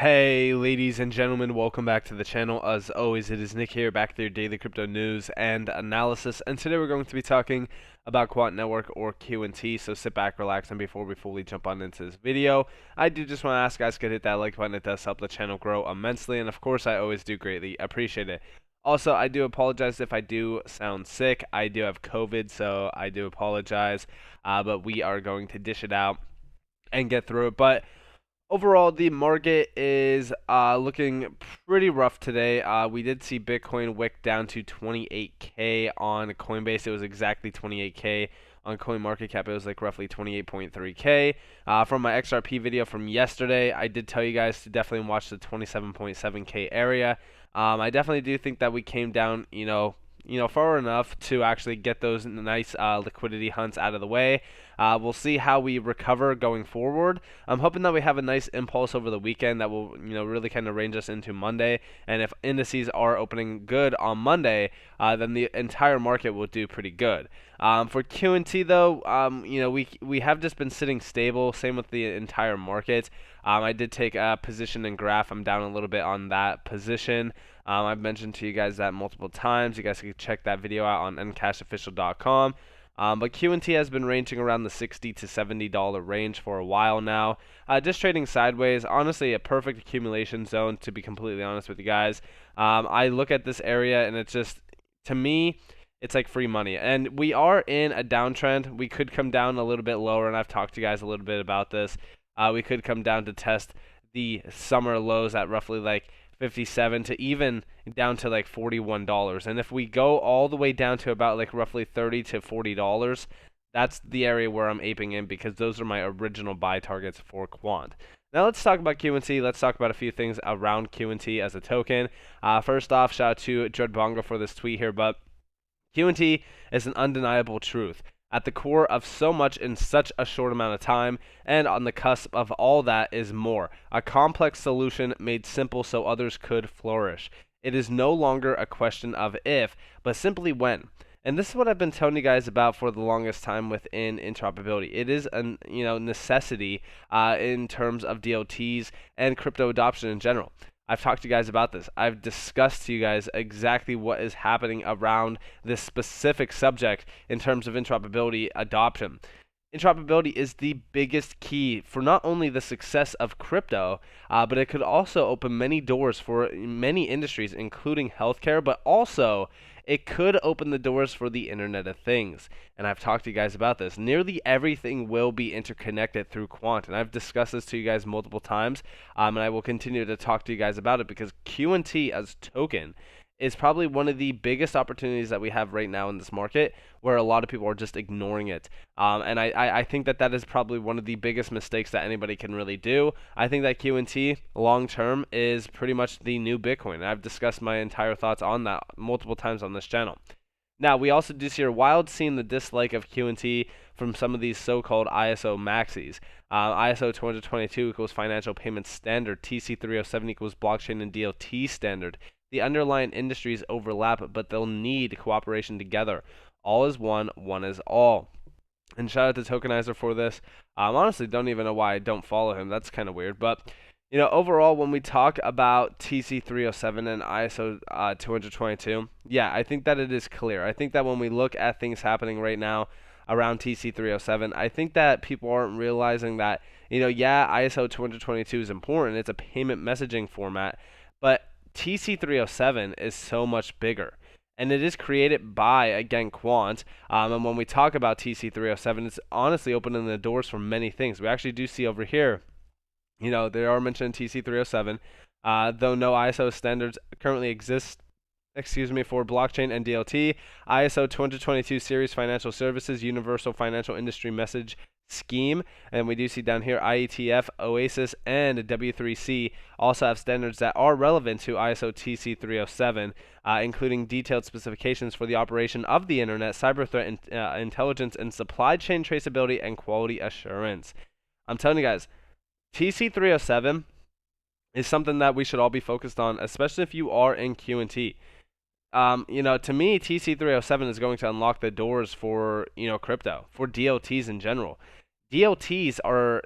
Hey, ladies and gentlemen, welcome back to the channel. As always, it is Nick here, back with your daily crypto news and analysis. And today we're going to be talking about Quant Network, or QNT. So sit back, relax, and before we fully jump on into this video, I do just want to ask guys to hit that like button. It does help the channel grow immensely, and of course, I always do greatly appreciate it. Also, I do apologize if I do sound sick. I do have COVID, so I do apologize. But we are going to dish it out and get through it. But overall, the market is looking pretty rough today. We did see Bitcoin wick down to 28K on Coinbase. It was exactly 28K. On CoinMarketCap, it was like roughly 28.3K. From my XRP video from yesterday, I did tell you guys to definitely watch the 27.7K area. I definitely do think that we came down, far enough to actually get those nice liquidity hunts out of the way. We'll see how we recover going forward. I'm hoping that we have a nice impulse over the weekend that will, really kind of range us into Monday. And if indices are opening good on Monday, then the entire market will do pretty good. For QNT though, we have just been sitting stable. Same with the entire market. I did take a position in Graph. I'm down a little bit on that position. I've mentioned to you guys that multiple times. You guys can check that video out on ncashofficial.com. But QNT has been ranging around the $60 to $70 range for a while now. Just trading sideways. Honestly, a perfect accumulation zone, to be completely honest with you guys. I look at this area and it's just, to me, it's like free money. And we are in a downtrend. We could come down a little bit lower, and I've talked to you guys a little bit about this. We could come down to test the summer lows at roughly like 57 to even down to like $41. And if we go all the way down to about like roughly $30 to $40, that's the area where I'm aping in, because those are my original buy targets for Quant. Now let's talk about QNT. Let's talk about a few things around QNT as a token. First off, shout out to Dread Bongo for this tweet here, but QNT is an undeniable truth at the core of so much in such a short amount of time, and on the cusp of all that is more. A complex solution made simple so others could flourish. It is no longer a question of if, but simply when. And this is what I've been telling you guys about for the longest time within interoperability. It is a necessity in terms of DLTs and crypto adoption in general. I've talked to you guys about this. I've discussed to you guys exactly what is happening around this specific subject in terms of interoperability adoption. Interoperability is the biggest key for not only the success of crypto, but it could also open many doors for many industries, including healthcare, but also it could open the doors for the Internet of Things. And I've talked to you guys about this. Nearly everything will be interconnected through Quant, and I've discussed this to you guys multiple times, and I will continue to talk to you guys about it, because QNT as token is probably one of the biggest opportunities that we have right now in this market, where a lot of people are just ignoring it. And I think that is probably one of the biggest mistakes that anybody can really do. I think that QNT long term is pretty much the new Bitcoin. And I've discussed my entire thoughts on that multiple times on this channel. Now, we also do see a wild seeing the dislike of QNT from some of these so-called ISO maxis. ISO 222 equals Financial Payment Standard. TC 307 equals Blockchain and DLT Standard. The underlying industries overlap, but they'll need cooperation together. All is one, one is all. And shout out to Tokenizer for this. Honestly, don't even know why I don't follow him. That's kind of weird. But, overall, when we talk about TC 307 and ISO 222, yeah, I think that it is clear. I think that when we look at things happening right now around TC 307, I think that people aren't realizing that, ISO 222 is important. It's a payment messaging format. But TC 307 is so much bigger, and it is created by, again, Quant. And when we talk about TC 307, it's honestly opening the doors for many things. We actually do see over here, they are mentioned TC 307, though no ISO standards currently exist, for blockchain and DLT. ISO 222 Series Financial Services Universal Financial Industry Message Scheme, and we do see down here IETF, OASIS, and W3C also have standards that are relevant to ISO TC 307, including detailed specifications for the operation of the internet, cyber threat intelligence, and supply chain traceability and quality assurance. I'm telling you guys, TC 307 is something that we should all be focused on, especially if you are in QNT. To me, TC 307 is going to unlock the doors for, crypto, for DLTs in general. DLTs are,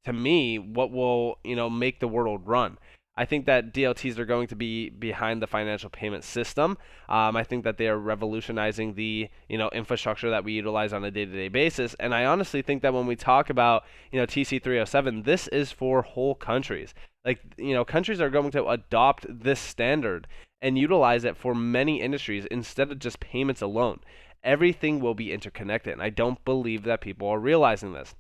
to me, what will, make the world run. I think that DLTs are going to be behind the financial payment system. I think that they are revolutionizing the infrastructure that we utilize on a day-to-day basis. And I honestly think that when we talk about TC 307, this is for whole countries. Like countries are going to adopt this standard and utilize it for many industries instead of just payments alone. Everything will be interconnected, and I don't believe that people are realizing this.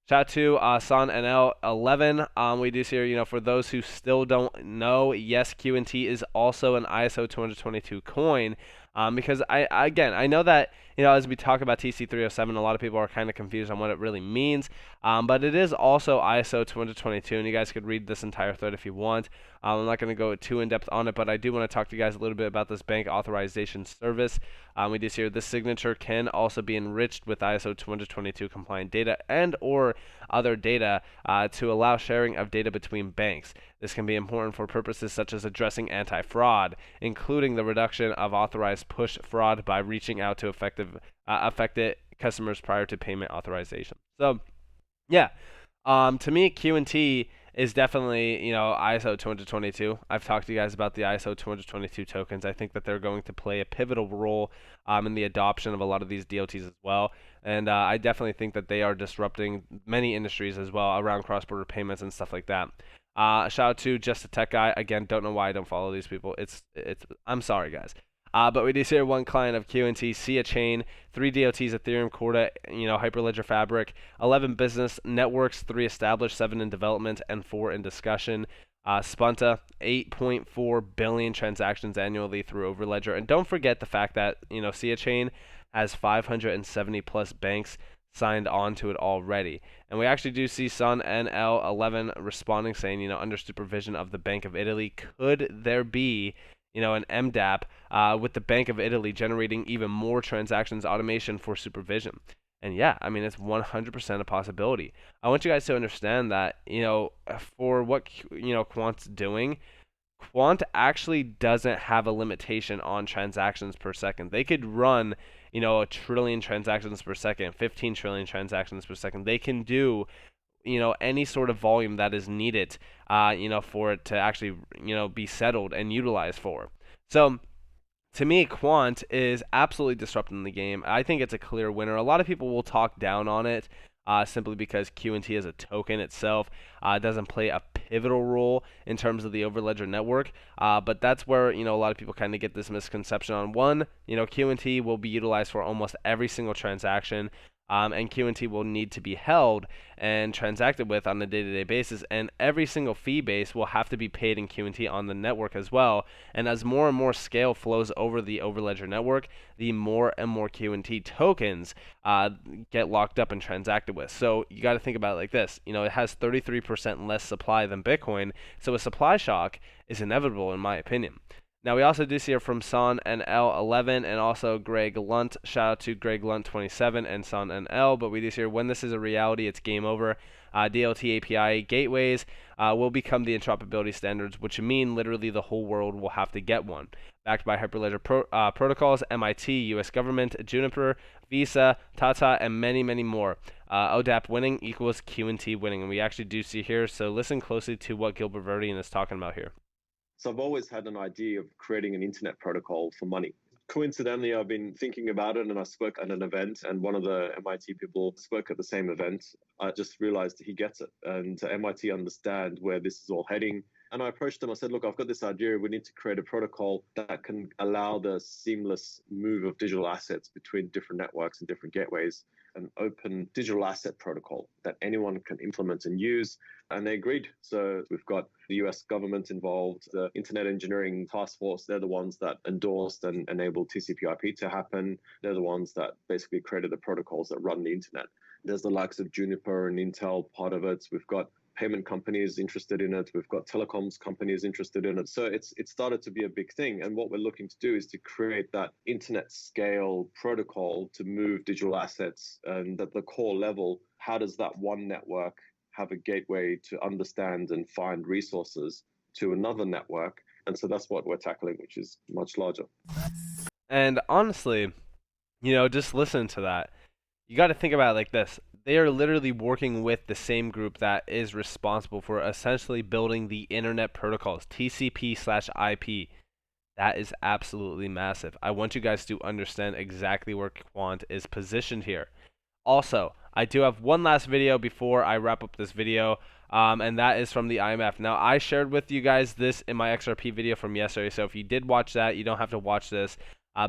Shout out to San NL11. We do see here, for those who still don't know, yes, QNT is also an ISO 222 coin. Because I know that as we talk about TC 307, a lot of people are kind of confused on what it really means. But it is also ISO 222, and you guys could read this entire thread if you want. I'm not going to go too in depth on it, but I do want to talk to you guys a little bit about this bank authorization service. We do see here this signature can also be enriched with ISO 222 compliant data and or other data to allow sharing of data between banks. This can be important for purposes such as addressing anti-fraud, including the reduction of authorized push fraud by reaching out to affected customers prior to payment authorization. So, yeah, to me, QNT is definitely, ISO 222. I've talked to you guys about the ISO 222 tokens. I think that they're going to play a pivotal role in the adoption of a lot of these DOTs as well. And I definitely think that they are disrupting many industries as well around cross-border payments and stuff like that. Shout out to Just a Tech Guy. Again, don't know why I don't follow these people. I'm sorry, guys. But we do see here one client of QNT, Sia Chain, 3 DOTs, Ethereum, Corda, Hyperledger Fabric, 11 business networks, 3 established, 7 in development, and 4 in discussion. Spunta, 8.4 billion transactions annually through Overledger. And don't forget the fact that, Sia Chain has 570 plus banks signed on to it already. And we actually do see Sun NL11 responding, saying, under supervision of the Bank of Italy, could there be an MDAP with the Bank of Italy generating even more transactions automation for supervision. And yeah, I mean, it's 100% a possibility. I want you guys to understand that, for what, Quant's doing, Quant actually doesn't have a limitation on transactions per second. They could run, a trillion transactions per second, 15 trillion transactions per second. They can do any sort of volume that is needed, for it to actually, be settled and utilized for. So, to me, Quant is absolutely disrupting the game. I think it's a clear winner. A lot of people will talk down on it simply because QNT as a token itself doesn't play a pivotal role in terms of the Overledger network. But that's where a lot of people kind of get this misconception on. One, QNT will be utilized for almost every single transaction. And QNT will need to be held and transacted with on a day-to-day basis, and every single fee base will have to be paid in QNT on the network as well. And as more and more scale flows over the Overledger network, the more and more QNT tokens get locked up and transacted with. So you got to think about it like this: it has 33% less supply than Bitcoin, so a supply shock is inevitable, in my opinion. Now, we also do see here from Son and L11 and also Greg Lunt. Shout out to Greg Lunt 27 and Son and L. But we do see here when this is a reality, it's game over. DLT API gateways will become the interoperability standards, which mean literally the whole world will have to get one. Backed by Hyperledger protocols, MIT, US government, Juniper, Visa, Tata, and many, many more. ODAP winning equals QNT winning. And we actually do see here, so listen closely to what Gilbert Verdian is talking about here. So I've always had an idea of creating an internet protocol for money. Coincidentally, I've been thinking about it and I spoke at an event and one of the MIT people spoke at the same event. I just realized he gets it and MIT understand where this is all heading. And I approached them. I said, look, I've got this idea. We need to create a protocol that can allow the seamless move of digital assets between different networks and different gateways, an open digital asset protocol that anyone can implement and use. And they agreed. So we've got the US government involved, the Internet Engineering Task Force. They're the ones that endorsed and enabled TCP/IP to happen. They're the ones that basically created the protocols that run the internet. There's the likes of Juniper and Intel part of it. We've got payment companies interested in it. We've got telecoms companies interested in it. So it started to be a big thing. And what we're looking to do is to create that internet scale protocol to move digital assets. And at the core level, how does that one network have a gateway to understand and find resources to another network? And so that's what we're tackling, which is much larger. And honestly, just listen to that. You got to think about it like this. They are literally working with the same group that is responsible for essentially building the internet protocols, TCP/IP. That is absolutely massive. I want you guys to understand exactly where Quant is positioned here. Also, I do have one last video before I wrap up this video, and that is from the IMF. Now, I shared with you guys this in my XRP video from yesterday, so if you did watch that, you don't have to watch this.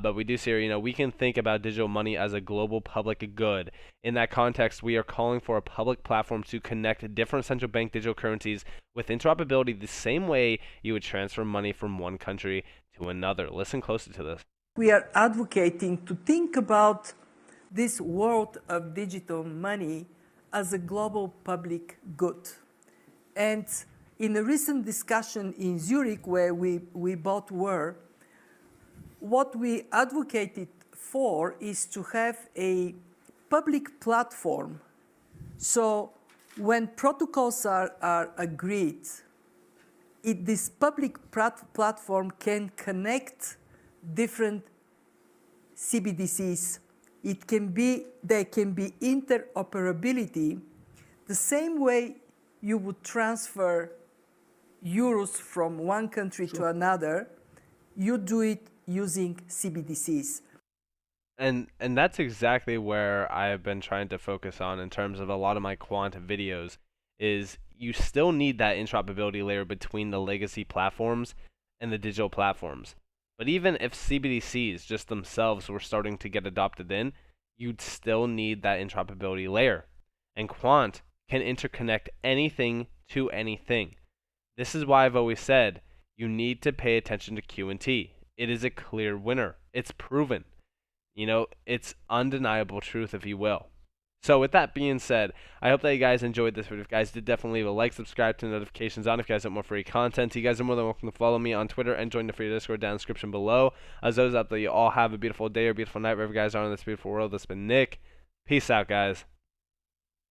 But we do see here, we can think about digital money as a global public good. In that context, we are calling for a public platform to connect different central bank digital currencies with interoperability the same way you would transfer money from one country to another. Listen closely to this. We are advocating to think about this world of digital money as a global public good. And in a recent discussion in Zurich, where we both were, what we advocated for is to have a public platform. So when protocols are agreed, this public platform can connect different CBDCs. There can be interoperability, the same way you would transfer euros from one country to another. You do it using CBDCs. And that's exactly where I have been trying to focus on in terms of a lot of my Quant videos, is you still need that interoperability layer between the legacy platforms and the digital platforms. But even if CBDCs just themselves were starting to get adopted in, you'd still need that interoperability layer. And Quant can interconnect anything to anything. This is why I've always said you need to pay attention to QNT. It is a clear winner. It's proven. It's undeniable truth, if you will. So with that being said, I hope that you guys enjoyed this video. If you guys did, definitely leave a like, subscribe to the notifications on if you guys want more free content. You guys are more than welcome to follow me on Twitter and join the free Discord down in the description below. As those out there, you all have a beautiful day or beautiful night wherever you guys are in this beautiful world. This has been Nick. Peace out, guys.